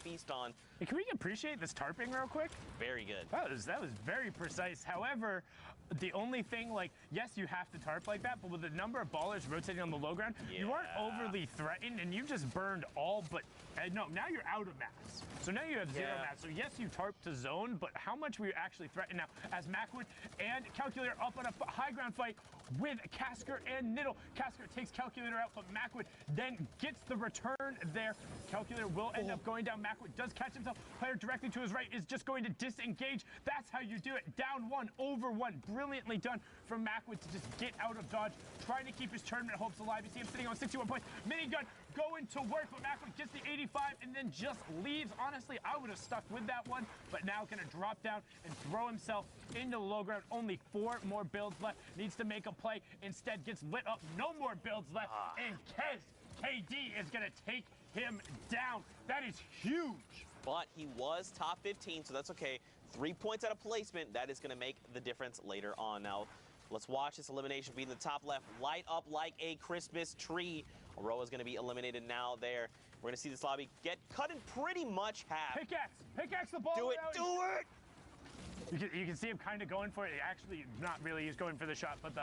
feast on. Hey, can we appreciate this tarping real quick? Very good. That was very precise. However, the only thing, like, yes, you have to tarp like that, but with the number of ballers rotating on the low ground, you aren't overly threatened, and you've just burned all but... no, now you're out of mass. So now you have zero mass. So yes, you tarp to zone, but how much were you actually threatened now? As Macwood and Calculator up on a high ground fight with Casker and Niddle. Casker takes Calculator out, but Macwood then gets the return there. Calculator will end up going down. Macwood does catch himself. Player directly to his right is just going to disengage. That's how you do it. Down one, over one. Brilliantly done from Macwood to just get out of dodge, trying to keep his tournament hopes alive. You see him sitting on 61 points. Minigun going to work, but Macwood gets the 85 and then just leaves. Honestly, I would have stuck with that one, but now going to drop down and throw himself into the low ground. Only 4 more builds left. Needs to make a play. Instead gets lit up. No more builds left. And KD is going to take him down. That is huge. But he was top 15, so that's okay. 3 points out of placement. That is going to make the difference later on. Now, let's watch this elimination be in the top left. Light up like a Christmas tree. Aroa is going to be eliminated now there. We're going to see this lobby get cut in pretty much half. Pickaxe the ball. Do it. You can see him kind of going for it. Actually, not really. He's going for the shot, but the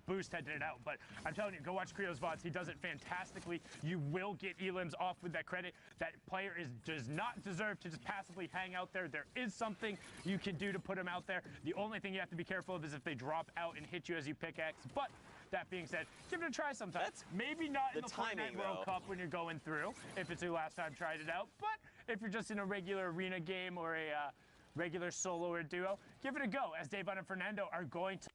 boost headed it out. But I'm telling you, go watch Creo's VODs. He does it fantastically. You will get elims off with that credit. That player does not deserve to just passively hang out there. There is something you can do to put him out there. The only thing you have to be careful of is if they drop out and hit you as you pickaxe. But that being said, give it a try sometime. Maybe not in the Fortnite World Cup when you're going through, if it's your last time tried it out. But if you're just in a regular arena game or a regular solo or duo, give it a go, as Davon and Fernando are going to.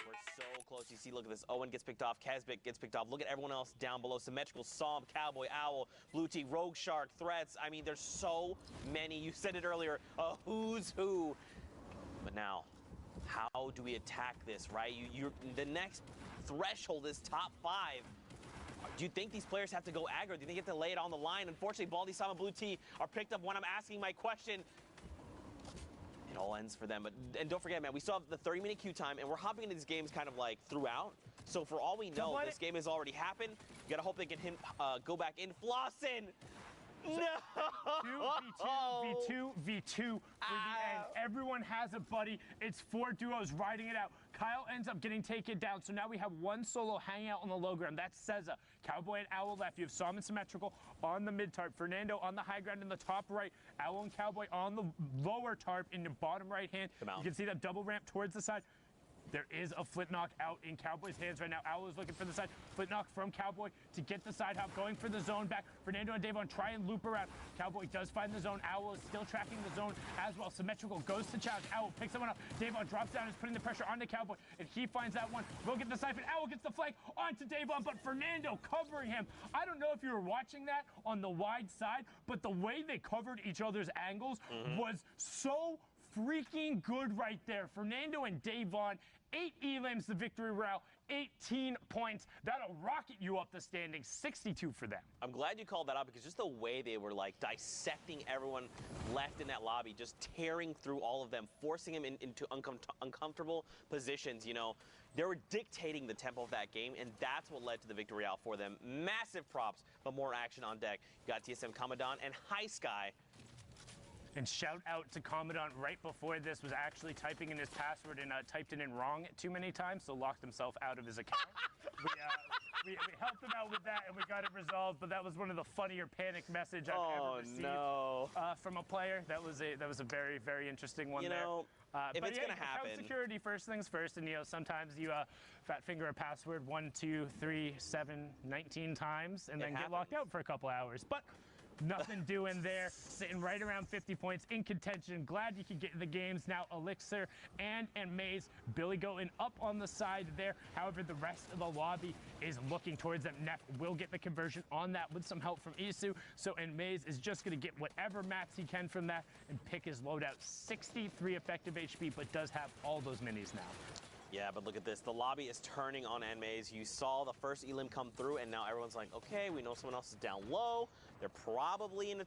We're so close. You see, look at this. Owen gets picked off. Kesbik gets picked off. Look at everyone else down below. Symmetrical, Psalm, Cowboy, Owl, Blue Tea, Rogue Shark, Threats. I mean, there's so many. You said it earlier, a who's who. But now, how do we attack this, right? The next threshold is top 5. Do you think these players have to go aggro? Do you think you have to lay it on the line? Unfortunately, Baldy, Sam, and Blue Tea are picked up when I'm asking my question. It all ends for them. And don't forget, man, we still have the 30-minute queue time, and we're hopping into these games kind of like throughout. So for all we know, this game has already happened. You gotta hope they can go back in. Flossin! No! V2 for the end. Everyone has a buddy. It's 4 duos riding it out. Kyle ends up getting taken down. So now we have 1 solo hanging out on the low ground. That's Seza. Cowboy and Owl left. You have Psalm and Symmetrical on the mid tarp. Fernando on the high ground in the top right. Owl and Cowboy on the lower tarp in the bottom right hand. You can see that double ramp towards the side. There is a flip knock out in Cowboy's hands right now. Owl is looking for the side. Flip knock from Cowboy to get the side hop, going for the zone back. Fernando and Davon try and loop around. Cowboy does find the zone. Owl is still tracking the zone as well. Symmetrical goes to challenge. Owl picks someone up. Davon drops down and is putting the pressure onto Cowboy, and he finds that one. Will get the siphon. Owl gets the flank onto Davon, but Fernando covering him. I don't know if you were watching that on the wide side, but the way they covered each other's angles was so freaking good right there. Fernando and Davon, 8 elims, the victory route, 18 points. That'll rocket you up the standings, 62 for them. I'm glad you called that out, because just the way they were like dissecting everyone left in that lobby, just tearing through all of them, forcing them into uncomfortable positions, you know, they were dictating the tempo of that game, and that's what led to the victory out for them. Massive props, but more action on deck. You got TSM Commandant and High Sky. And shout out to Commandant right before this was actually typing in his password and typed it in wrong too many times, so locked himself out of his account. we helped him out with that, and we got it resolved, but that was one of the funnier panic message I've ever received from a player. That was a very, very interesting one. You know, if it's going to happen. Account security, first things first, and you know, sometimes you fat finger a password 1, 2, 3, 7, 19 times, and then get locked out for a couple hours. But nothing doing there, sitting right around 50 points in contention. Glad you could get in the games now. Elixir and Maze, Billy going up on the side there. However, the rest of the lobby is looking towards them. Neff will get the conversion on that with some help from Isu. So, and Maze is just going to get whatever mats he can from that and pick his loadout. 63 effective HP, but does have all those minis now. Yeah, but look at this. The lobby is turning on Maze. You saw the first Elim come through, and now everyone's like, okay, we know someone else is down low. They're probably in a